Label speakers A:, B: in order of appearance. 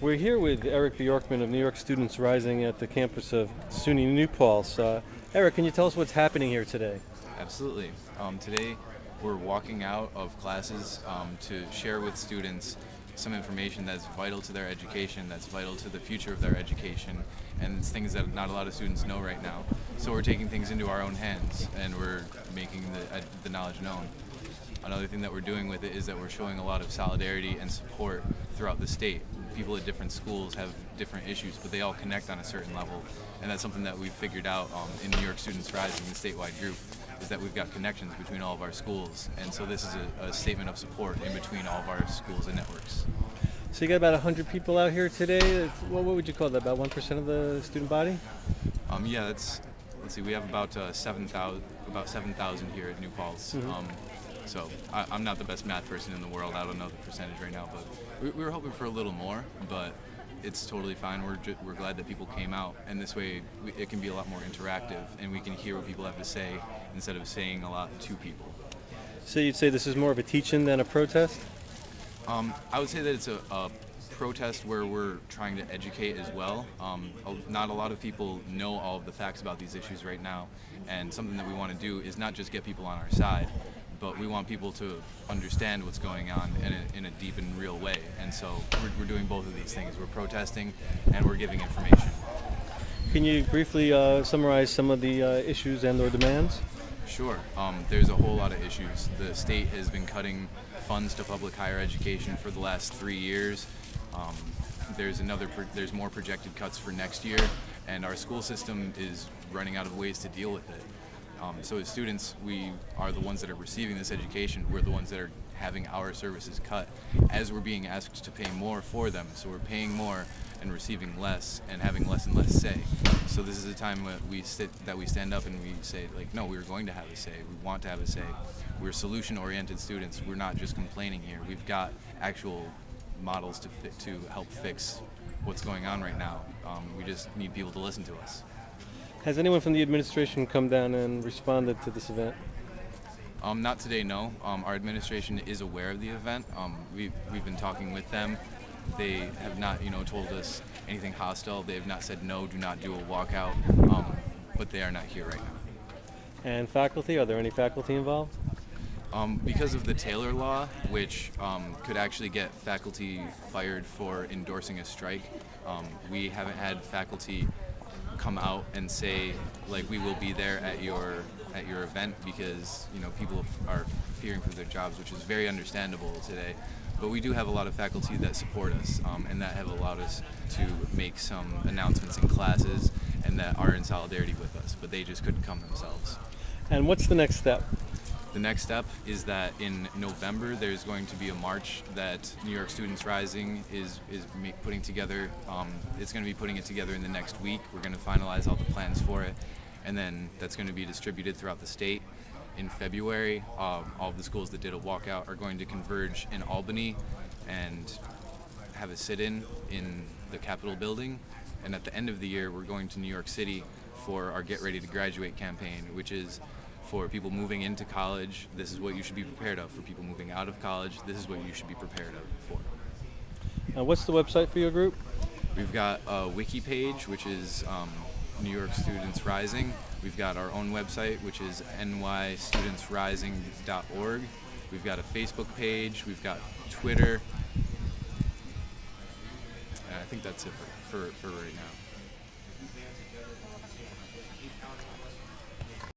A: We're here with Eirick Bjorkman of New York Students Rising at the campus of SUNY New Paltz. Eirick, can you tell us what's happening here today?
B: Absolutely. Today we're walking out of classes to share with students some information that's vital to their education, that's vital to the future of their education, and it's things that not a lot of students know right now. So we're taking things into our own hands and we're making the knowledge known. Another thing that we're doing with it is that we're showing a lot of solidarity and support throughout the state. People at different schools have different issues, but they all connect on a certain level, and that's something that we've figured out in New York Students Rising, the statewide group, is that we've got connections between all of our schools, and so this is a statement of support in between all of our schools and networks.
A: So you got about 100 people out here today. What would you call that, about 1% of the student body?
B: Yeah, let's see, we have about 7,000 here at New Paltz. So I'm not the best math person in the world. I don't know the percentage right now, but we were hoping for a little more, but it's totally fine. We're glad that people came out, and this way it can be a lot more interactive, and we can hear what people have to say instead of saying a lot to people.
A: So you'd say this is more of a teach-in than a protest?
B: I would say that it's a protest where we're trying to educate as well. Not a lot of people know all of the facts about these issues right now, and something that we want to do is not just get people on our side, but we want people to understand what's going on in a deep and real way. And so we're doing both of these things. We're protesting and we're giving information.
A: Can you briefly summarize some of the issues and/or demands?
B: Sure. There's a whole lot of issues. The state has been cutting funds to public higher education for the last 3 years. There's more projected cuts for next year, and our school system is running out of ways to deal with it. So as students, we are the ones that are receiving this education. We're the ones that are having our services cut as we're being asked to pay more for them. So we're paying more and receiving less and having less and less say. So this is a time when we stand up and we say, like, no, we're going to have a say. We want to have a say. We're solution-oriented students. We're not just complaining here. We've got actual models to help fix what's going on right now. We just need people to listen to us.
A: Has anyone from the administration come down and responded to this event?
B: Not today, no. Our administration is aware of the event. We've been talking with them. They have not, told us anything hostile. They have not said no, do not do a walkout. But they are not here right now.
A: And faculty? Are there any faculty involved?
B: Because of the Taylor Law, which could actually get faculty fired for endorsing a strike, we haven't had faculty come out and say, like, we will be there at your event, because people are fearing for their jobs, which is very understandable today. But we do have a lot of faculty that support us, and that have allowed us to make some announcements in classes and that are in solidarity with us, but they just couldn't come themselves.
A: And what's the next step?
B: The next step is that in November there's going to be a march that New York Students Rising is putting together. It's going to be putting it together in the next week. We're going to finalize all the plans for it, and then that's going to be distributed throughout the state. In February, all of the schools that did a walkout are going to converge in Albany and have a sit-in in the Capitol building. And at the end of the year, we're going to New York City for our Get Ready to Graduate campaign, which is for people moving into college. This is what you should be prepared of. For people moving out of college, this is what you should be prepared of for.
A: What's the website for your group?
B: We've got a wiki page, which is New York Students Rising. We've got our own website, which is nystudentsrising.org. We've got a Facebook page. We've got Twitter. And I think that's it for right now.